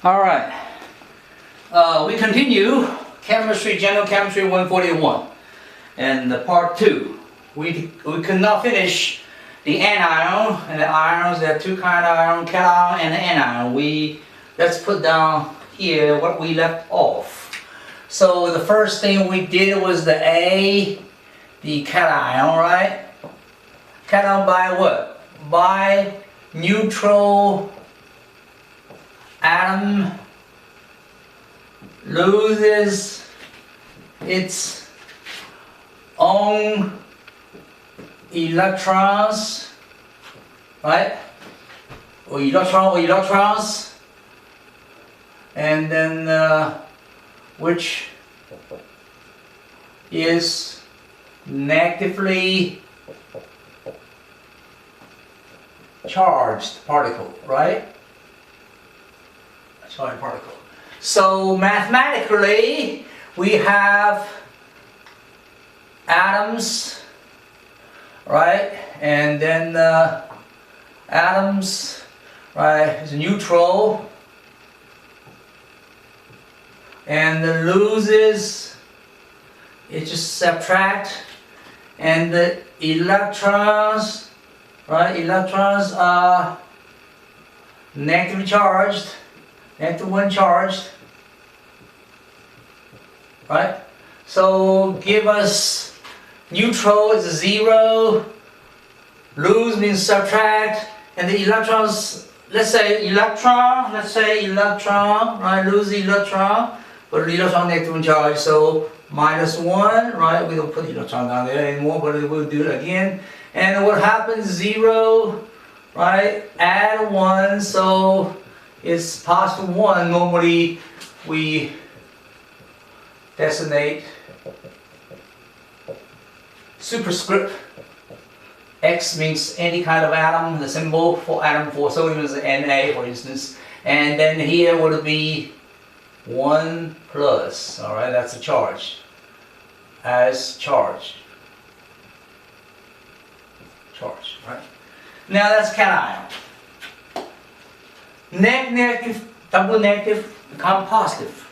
All right. We continue chemistry, general chemistry 141, and part 2. We could not finish the anion and the ions. There are two kinds of ion, cation and anion. Let's put down here what we left off. So the first thing we did was the cation, right? Cation by what? By neutral atom loses its own electrons, right? Or electrons, and then which is negatively charged particle, right? Charged particle. So mathematically, we have atoms, right? And then atoms, right, is neutral, and the loses, it just subtract, and the electrons, right? Electrons are negatively charged, negative one charged, right? So give us neutral is 0, lose means subtract, and the electrons, let's say electron, right? Lose electron, but electron negative one charge, so -1, right? We don't put electron down there anymore, but we'll do it again. And what happens? 0, right? Add 1, so it's +1. Normally we designate superscript. X means any kind of atom. The symbol for atom for sodium is Na, for instance. And then here would be 1 plus. All right, that's a charge. As charge. Charge, right? Now that's cation. Negative, double negative become positive.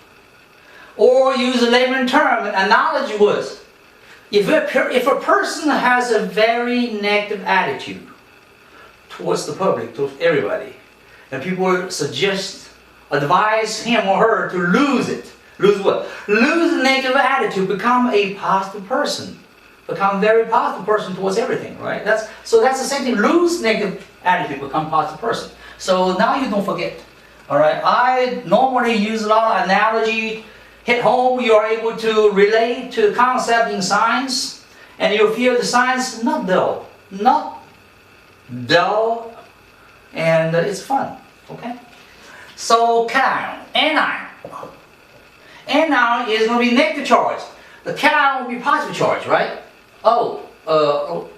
Or use a layman term, an analogy was, if a person has a very negative attitude towards the public, towards everybody, and people suggest, advise him or her to lose it. Lose what? Lose the negative attitude, become a positive person. Become very positive person towards everything, right? That's the same thing. Lose negative attitude, become positive person. So now you don't forget. All right. I normally use a lot of analogy. Hit home, you are able to relate to the concept in science, and you feel the science not dull, and it's fun. Okay. So cation, anion. Anion is going to be negative charge. The cation will be positive charge, right?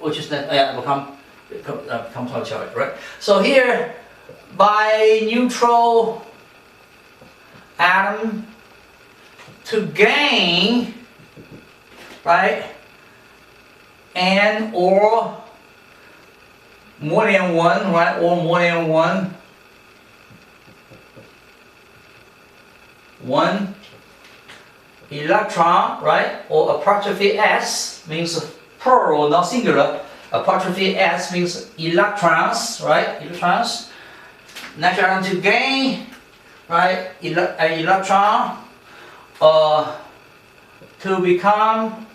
Which is become positive charge, right? So here, by neutral atom to gain, right, and or more than one, right, or more than one electron, right, or apostrophe S means plural, not singular. Apostrophe S means electrons, right, electrons. Natural atom to gain, right, an electron, to become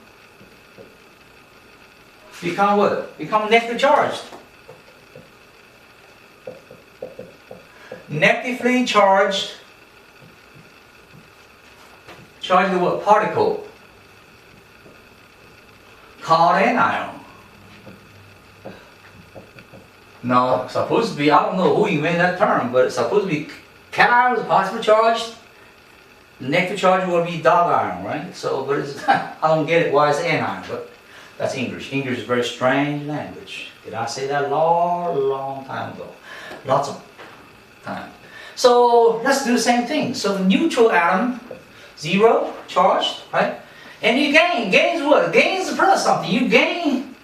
what? Become negatively charged. Negatively charged. Charged the what? Particle. Called anion. No, supposed to be, I don't know who invented that term, but it's supposed to be cation is positively charged. Negative charge will be dog iron, right? So, but it's, I don't get it why it's anion, but that's English. English is a very strange language. Did I say that long time ago? Lots of time. So let's do the same thing. So the neutral atom, 0 charged, right? And you gain. Gains what? Gains plus something. You gain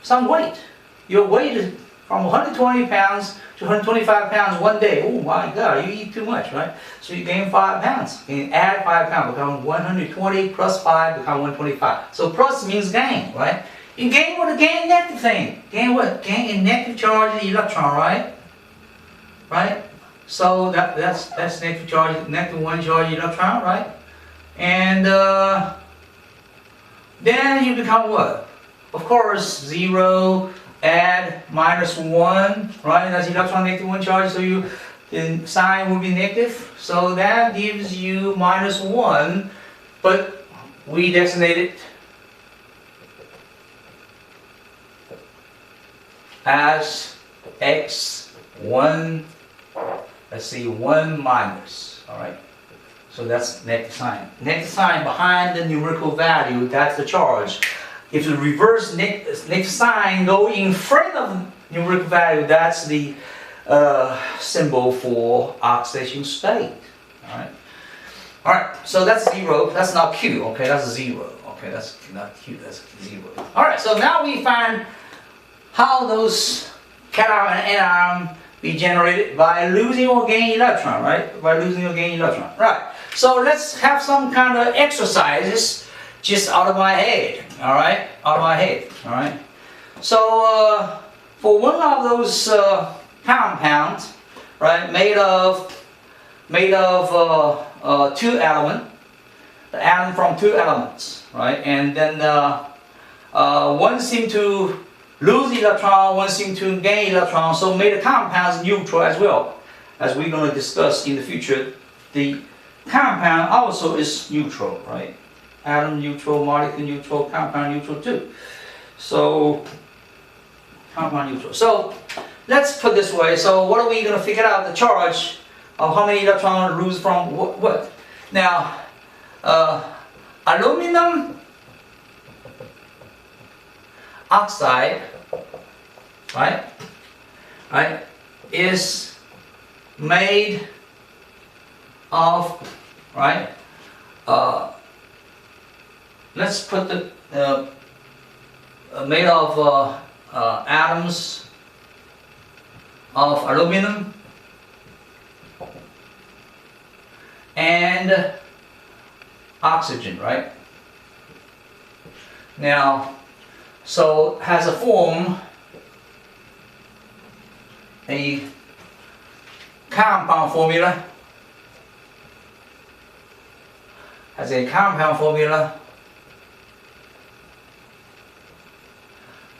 some weight. Your weight is from 120 pounds 225 pounds one day. Oh my God, you eat too much, right? So you gain 5 pounds. You add 5 pounds, become 120 plus 5, become 125. So plus means gain, right? You gain what? Gain negative thing. Gain what? Gain a negative charge in the electron, right? Right? So that's negative charge, negative 1 charge electron, right? And then you become what? Of course, 0, add -1, right? That's electron negative 1 charge, so the sign will be negative. So that gives you -1, but we designate it as x1, let's see, 1 minus, all right? So that's negative sign. Negative sign behind the numerical value, that's the charge. If the reverse negative sign go in front of numerical value, that's the symbol for oxidation state. All right. All right. So that's 0. That's not Q. Okay, that's 0. Okay, that's not Q. That's 0. All right. So now we find how those cation and anion be generated by losing or gaining electron, right? By losing or gaining electron, right? So let's have some kind of exercises just out of my head, all right? Out of my head, all right? So for one of those compounds, right, made of 2 elements, the atom from 2 elements, right? And then one seemed to lose electron, one seemed to gain electron, so made the compounds neutral as well. As we're going to discuss in the future, the compound also is neutral, right? Atom neutral, molecule neutral, compound neutral too. So, compound neutral. So, let's put this way. So, what are we going to figure out? The charge of how many electrons lose from what? Now, aluminum oxide, right, is made of, right, let's put the made of atoms of aluminum and oxygen, right? Now, so has a form, a compound formula, has a compound formula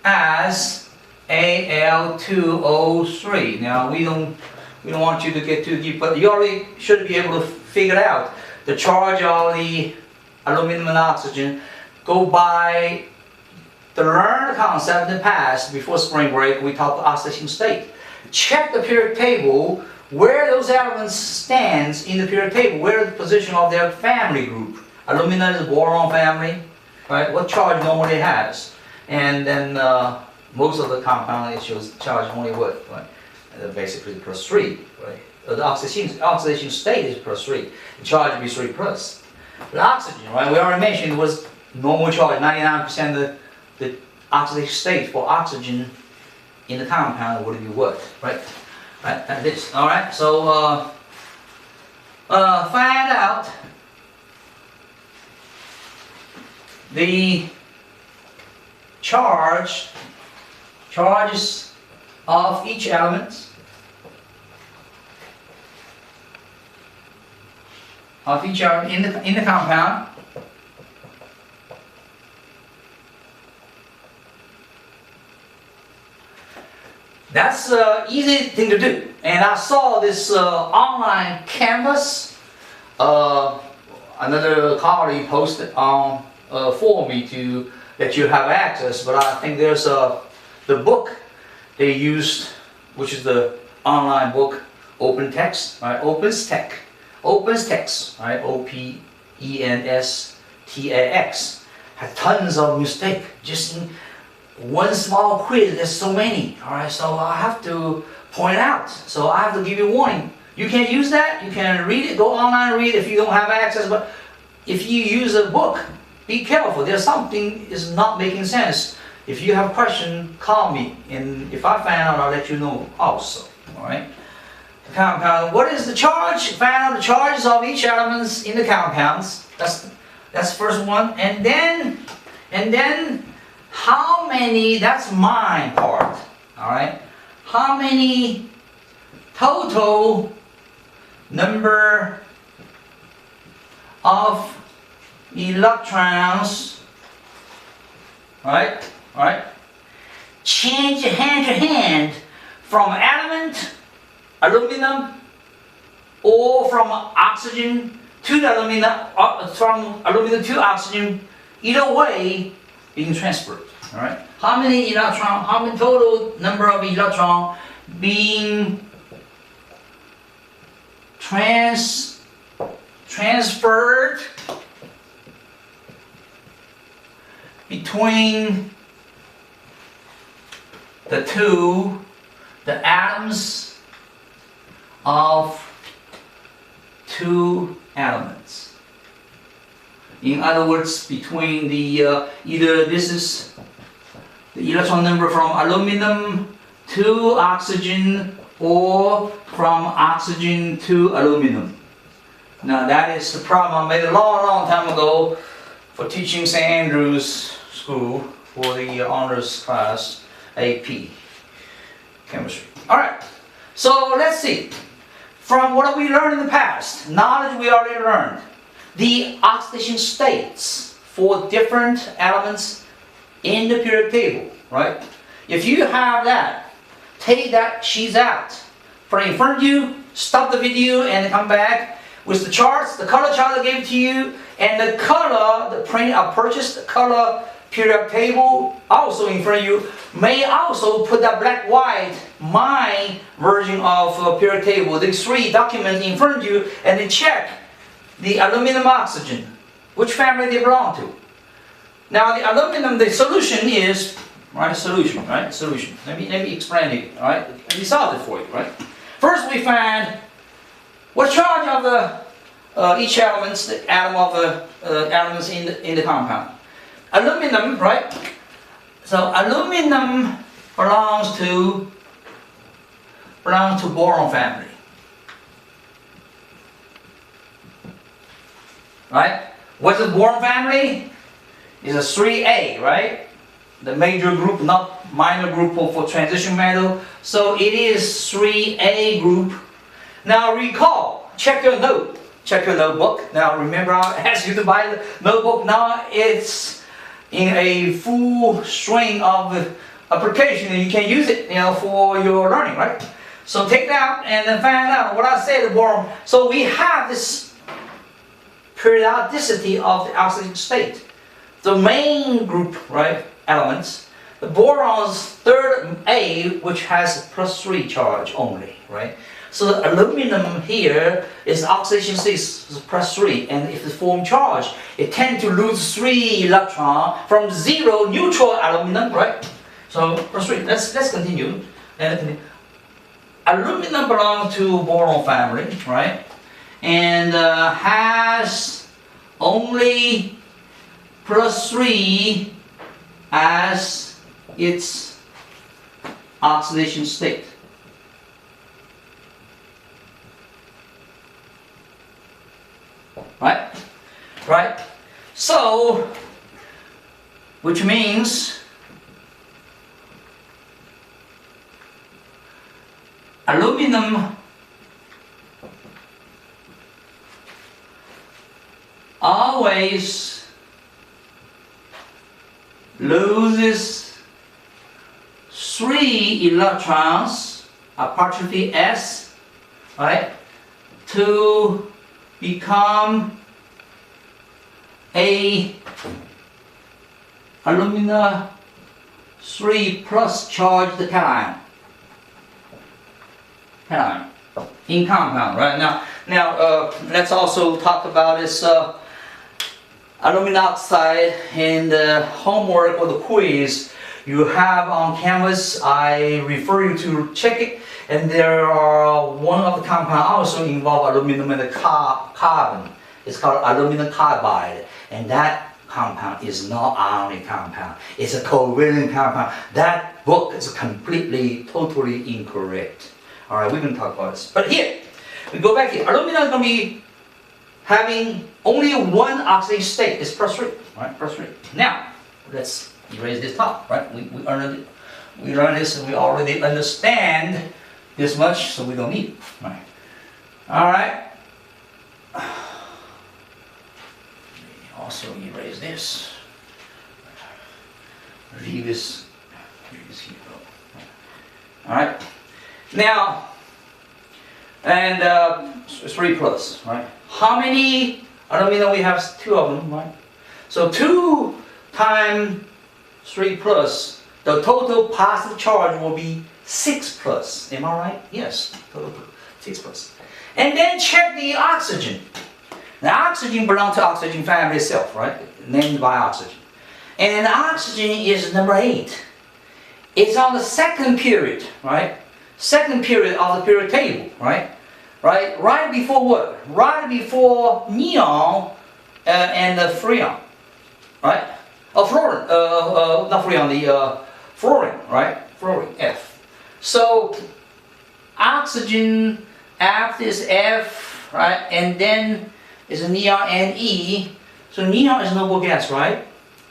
as Al2O3. Now we don't want you to get too deep, but you already should be able to figure out the charge of the aluminum and oxygen. Go by to learn the concept in the past. Before spring break, we taught the oxidation state. Check the periodic table where those elements stands in the periodic table. Where is the position of their family group? Aluminum is boron family, right? What charge normally has? And then most of the compound it shows charge only what, right? Basically +3, right? The oxidation state is +3. The charge will be 3 plus. The oxygen, right? We already mentioned it was normal charge. 99% of the oxidation state for oxygen in the compound would be what, right? Right, like this. All right. So find out the charges of each element in the compound. That's an easy thing to do. And I saw this online canvas. Another colleague posted on for me to let you have access. But I think there's the book they used, which is the online book, Open Text, right? OpenStax, right? OpenStax. Had tons of mistakes just in one small quiz. There's so many. All right, so I have to point out. So I have to give you a warning. You can use that. You can read it. Go online and read it if you don't have access. But if you use a book, be careful. There's something is not making sense. If you have a question, call me, and if I find out, I'll let you know also. All right. The compound. What is the charge? Find out the charges of each elements in the compounds. That's the first one. And then how many? That's my part. All right. How many total number of electrons, right? Change hand to hand from element, aluminum, or from oxygen to the aluminum, from aluminum to oxygen. Either way, being transferred. All right. How many total number of electrons being transferred between the atoms of two elements. In other words, between the either this is the electron number from aluminum to oxygen or from oxygen to aluminum. Now that is the problem I made a long time ago for teaching St. Andrew's School for the honors class AP chemistry. Alright, so let's see. From what we learned in the past, knowledge we already learned, the oxidation states for different elements in the periodic table, right? If you have that, take that sheets out, put it in front of you, stop the video and come back with the charts, the color chart I gave to you, and the color, the print I purchased, the color periodic table also in front of you. May also put that black white, my version of periodic table, these three documents in front of you, and then check the aluminum oxygen, which family they belong to. Now the aluminum, the solution is, solution. Let me explain it, alright? Let me solve it for you, right? First we find what charge of the each elements, the atom of the elements in the compound. Aluminum, right? So aluminum belongs to boron family. Right? What's the boron family? It's a 3A, right? The major group, not minor group for transition metal. So it is 3A group. Now recall, check your notebook. Now remember I asked you to buy the notebook. Now it's in a full string of application and you can use it, for your learning, right? So take it out and then find out what I said, the boron. So we have this periodicity of the oxidation state. The main group, right, elements, the boron's third A, which has +3 charge only, right? So the aluminum here is oxidation state +3, and if it forms charge, it tends to lose 3 electrons from 0 neutral aluminum, right? So +3. Let's continue. Aluminum belongs to boron family, right? And has only +3 as its oxidation state. Right? So, which means aluminum always loses 3 electrons, approximately S, right, to become a alumina 3 plus charged cation in compound, right? Now let's also talk about this aluminum oxide in the homework or the quiz you have on Canvas. I refer you to check it, and there are one of the compound also involve aluminum and the carbon. It's called aluminum carbide, and that compound is not ionic compound. It's a covalent compound. That book is completely, totally incorrect. All right, we're going to talk about this. But here, we go back here. Aluminum is going to be having only one oxidation state. It's plus 3, right? Plus 3. Now, let's erase this top, right? We learned this and we already understand this much, so we don't need it, right? All right. Also erase this. Leave this here. All right. Now, and 3 plus, right? How many aluminum? We have 2 of them, right? So 2 times 3 plus, the total positive charge will be 6 plus. Am I right? Yes, total 6 plus. And then check the oxygen. The oxygen belongs to oxygen family itself, right? Named by oxygen. And oxygen is number 8. It's on the second period, right? Second period of the period table, right? Right before what? Right before neon and the freon, right? Fluorine, not freon, the fluorine, right? Fluorine, F. So oxygen after is F, right? And then is neon and E. So neon is noble gas, right?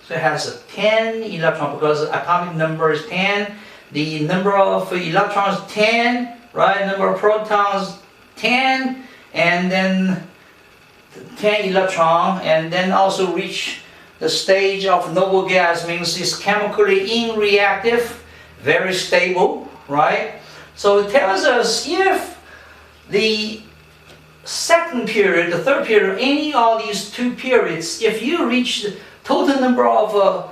So it has a 10 electron because atomic number is 10. The number of electrons 10, right? Number of protons 10, and then 10 electron, and then also reach the stage of noble gas, means it's chemically inreactive, very stable, right? So it tells us if the second period, the third period, any of these 2 periods, if you reach the total number of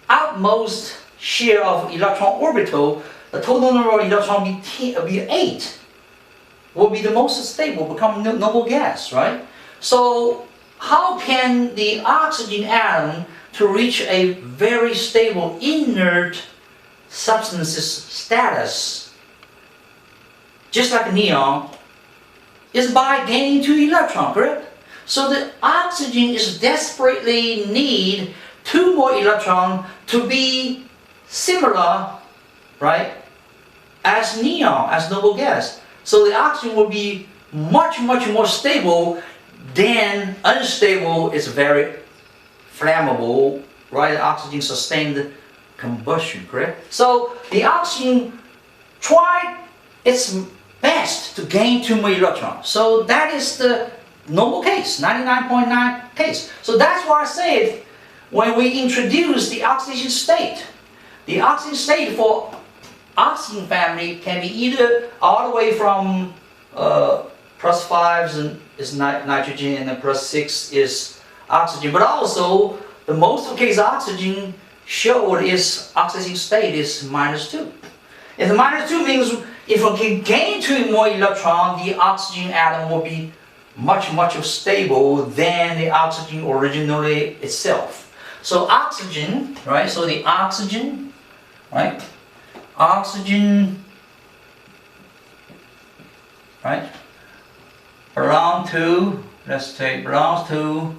outmost share of electron orbital, the total number of electron will be 8. Will be the most stable, become noble gas, right? So how can the oxygen atom to reach a very stable inert substances status, just like neon, is by gaining 2 electrons, correct? So the oxygen is desperately need 2 more electrons to be similar, right, as neon, as noble gas. So the oxygen will be much more stable than unstable. It's very flammable, right? Oxygen sustained combustion, correct? So the oxygen tried its best to gain 2 more electrons. So that is the noble case, 99.9 case. So that's why I said when we introduce the oxidation state, the oxidation state for oxygen family can be either all the way from plus 5 is nitrogen and then plus 6 is oxygen, but also the most of the case oxygen showed is oxidation state is -2. If the -2 means if we can gain 2 more electrons, the oxygen atom will be much stable than the oxygen originally itself. So oxygen, right? So the oxygen, right? Oxygen, right? Belongs to, let's say, belongs to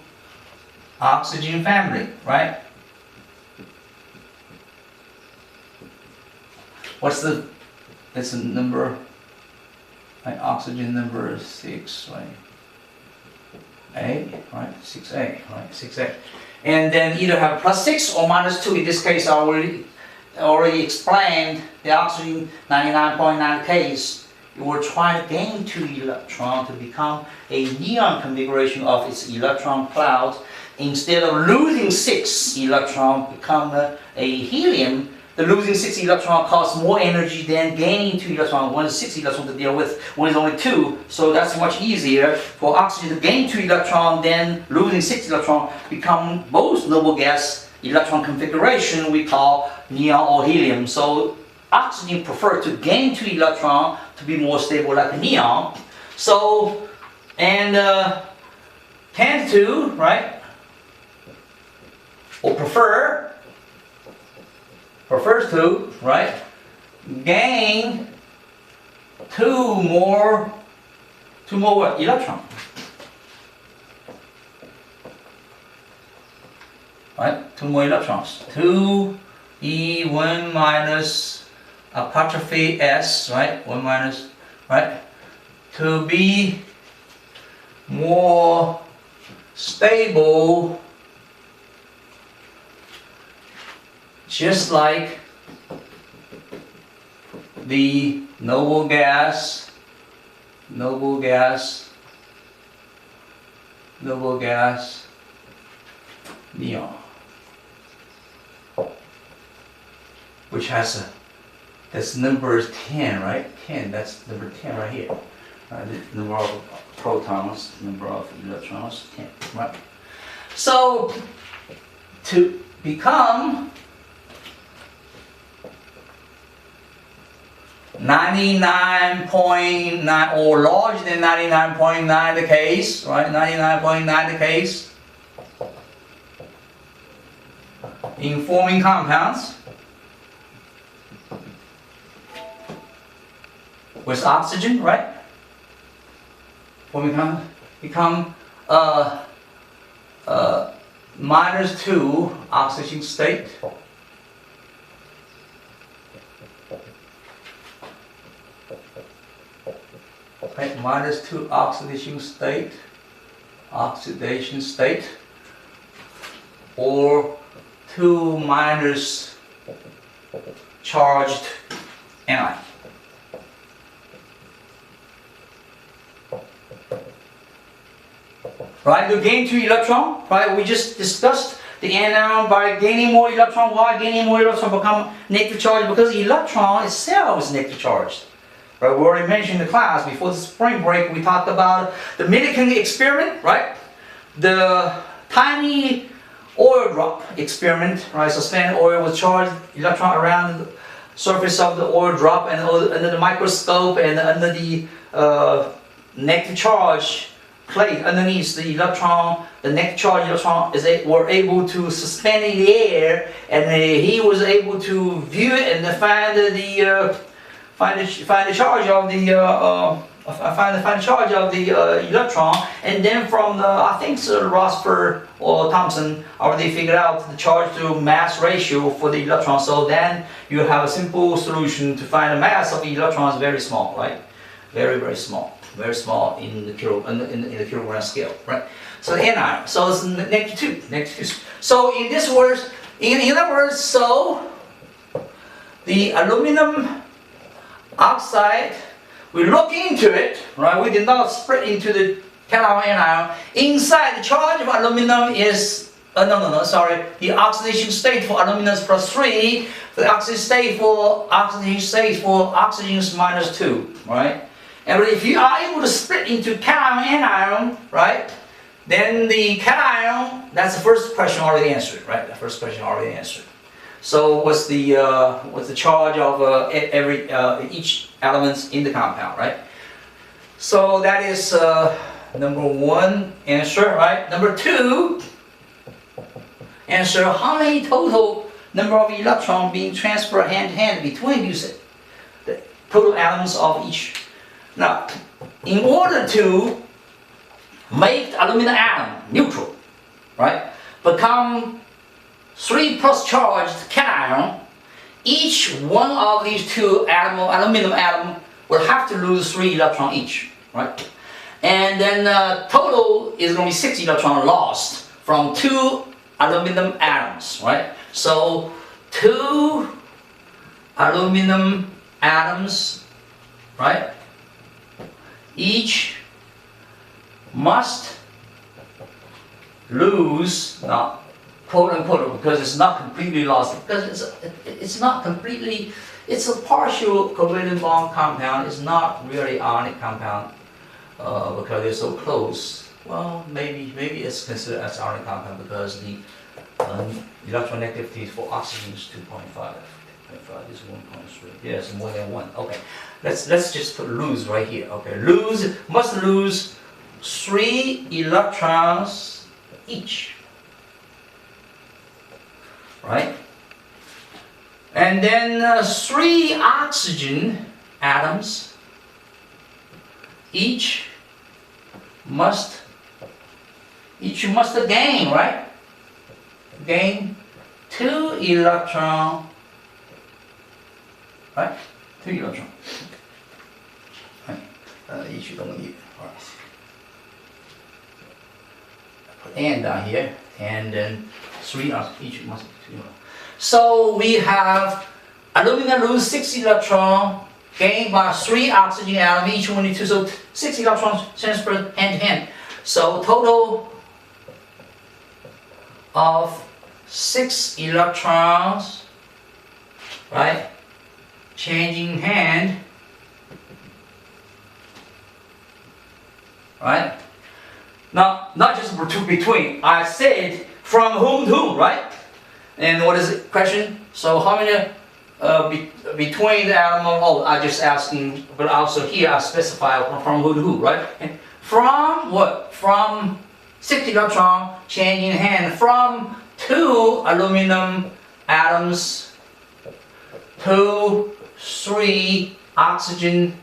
oxygen family, right? What's the, it's a number, right? Oxygen number 6, right? A, right? 6A, right? 6A. And then either have plus 6 or -2. In this case, I already explained the oxygen 99.9 case. It will try to gain 2 electrons to become a neon configuration of its electron cloud. Instead of losing 6 electrons, become a helium. The losing 6 electrons costs more energy than gaining 2 electrons. One is 6 electrons to deal with, one is only 2. So that's much easier for oxygen to gain 2 electrons than losing 6 electrons, become both noble gas electron configuration we call neon or helium. So oxygen prefers to gain 2 electrons to be more stable like neon. So, and tend to, right, or prefers to, right, gain 2 more what? Electrons. Right, 2 more electrons. 2 E1 minus apostrophe S, right? 1 minus right? To be more stable, just like the noble gas, neon, which has a, that's number 10, right? 10, that's number 10 right here. The number of protons, number of electrons, 10, right? So, to become 99.9 or larger than 99.9 the case, right? 99.9 the case in forming compounds with oxygen, right? Forming compounds become -2 oxygen state. Right, -2 oxidation state, or 2 minus charged anion. Right, to gain 2 electron, right? We just discussed the anion by gaining more electron. Why gaining more electron become negative charge? Because the electron itself is negative charged. Right, we already mentioned in the class before the spring break. We talked about the Millikan experiment, right? The tiny oil drop experiment, right? Suspended oil was charged electron around the surface of the oil drop and under the microscope and under the negative charge plate underneath the electron. The negative charge electron were able to suspend in the air, and he was able to view it and find the charge of the find the charge of the electron, and then from the, I think Rosberg or Thomson already figured out the charge to mass ratio for the electron. So then you have a simple solution to find the mass of the electron is very small, right? Very small in the kilogram scale, right? So the anion, so it's -2. So in this words, in other words, so the aluminum oxide, we look into it, right? We did not split into the cation anion. Inside, the charge of aluminum is, the oxidation state for aluminum is +3. The oxidation state for oxygen is -2, right? And if you are able to split into cation anion, right? Then the cation, that's the first question already answered, right? The first question already answered. So what's the charge of each element in the compound, right? So that is number 1 answer, right? Number 2 answer, how many total number of electrons being transferred hand to hand between the total atoms of each. Now, in order to make the aluminum atom neutral, right, become 3+ charged cation, each one of these 2 aluminum atom will have to lose 3 electrons each, right? And then total is going to be 6 electrons lost from 2 aluminum atoms, right? So 2 aluminum atoms, right, each must lose, now quote unquote, because it's not completely lost, because it's not completely, it's a partial covalent bond compound. It's not really ionic compound because they're so close. Well, maybe it's considered as ionic compound because the electronegativity for oxygen is 2.5. This is 1.3. Yes, more than 1. Okay, let's just put lose right here. Okay, must lose 3 electrons each, right? And then 3 oxygen atoms each must gain, right? Gain 2 electrons. Right? 2 electrons. Right. each don't need. All right. Put N down here, and then 3 each must be 2. So we have aluminum lose 6 electrons, gained by 3 oxygen atoms, each one need 2. So 6 electrons transferred hand to hand. So total of 6 electrons, right? Changing hand, right? Now, not just between. I said from whom to whom, right? And what is the question? So how many between the atom? Oh, I just asking, but also here I specify from who to who, right? And from what? From 6 electron changing hand from 2 aluminum atoms to 3 oxygen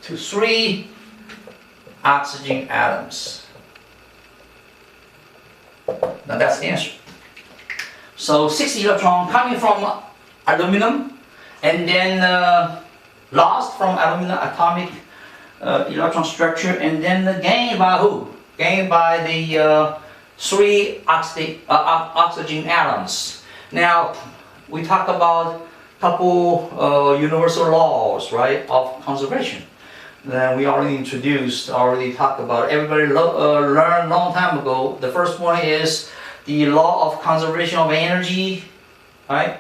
to 3 oxygen atoms. Now that's the answer. So 6 electrons coming from aluminum and then lost from aluminum atomic electron structure, and then gained by who? Gained by the 3 oxygen atoms. Now we talk about a couple universal laws, right, of conservation. Then we already talked about. Everybody learned a long time ago. The first one is the law of conservation of energy, right?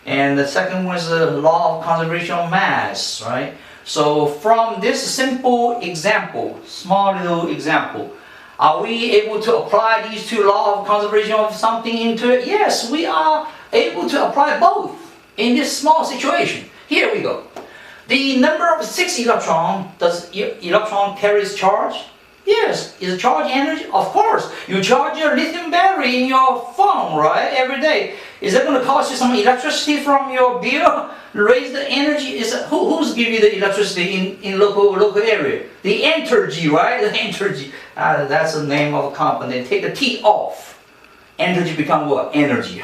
And the second one is the law of conservation of mass, right? So from this simple example, small little example, are we able to apply these 2 laws of conservation of something into it? Yes, we are able to apply both in this small situation. Here we go. The number of 6 electron, does electron carries charge? Yes. Is charge energy? Of course. You charge your lithium battery in your phone, right, every day. Is that going to cost you some electricity from your bill? Raise the energy? Who's give you the electricity in local area? The Entergy, right? The Entergy. That's the name of a company. Take the T off. Entergy become what? Energy.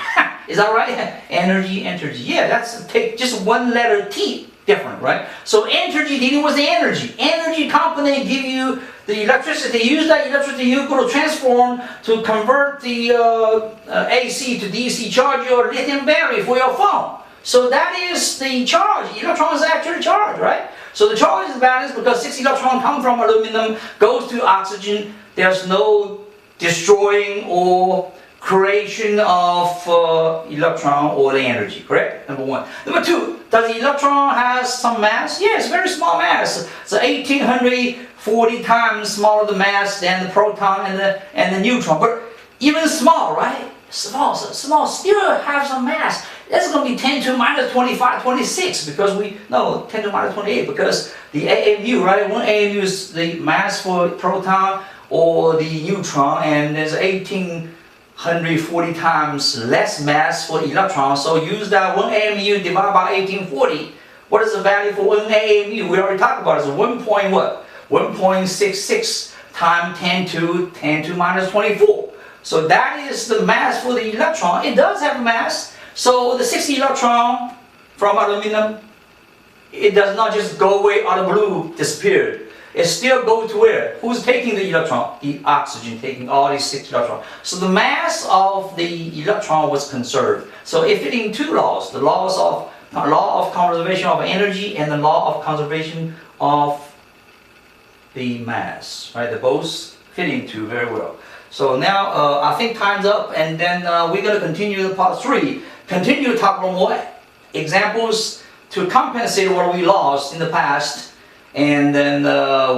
Is that right? Energy. Yeah, that's take just one letter T. Different, right? So Entergy dealing with the energy. Energy company give you the electricity. Use that electricity, you go to transform to convert the AC to DC. Charge your lithium battery for your phone. So that is the charge. Electrons actually charge, right? So the charge is balanced because 6 electrons come from aluminum, goes to oxygen. There's no destroying or creation of electron or the energy, correct? Number 1. Number 2, does the electron has some mass? Yes, very small mass. So 1840 times smaller the mass than the proton and the neutron. But even small, right? Small still have some mass. That's going to be 10 to minus 25, 26 because 10 to minus 28 because the AMU, right? 1 AMU is the mass for proton or the neutron, and there's 140 times less mass for electron. So use that 1 AMU divided by 1840. What is the value for 1 AMU? We already talked about it. It's 1.66 times 10 to minus 24. So that is the mass for the electron. It does have mass. So the 6 electron from aluminum, it does not just go away out of blue, disappeared. It still goes to where? Who's taking the electron? The oxygen taking all these 6 electrons. So the mass of the electron was conserved. So it fitting 2 laws: the law of conservation of energy and the law of conservation of the mass. Right? They both fit into very well. So now I think time's up, and then we're going to continue the part 3. Continue to talk about more examples to compensate what we lost in the past. And then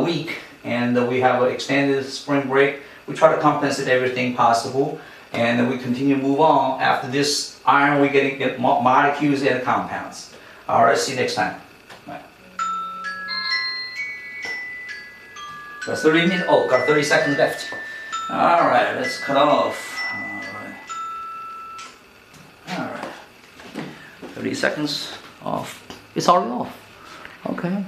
week, and we have an extended spring break. We try to compensate everything possible, and then we continue to move on. After this iron, we get molecules and compounds. All right, see you next time. Bye. Got 30 minutes. Oh, got 30 seconds left. All right, let's cut off. All right. 30 seconds off. It's already off. Okay.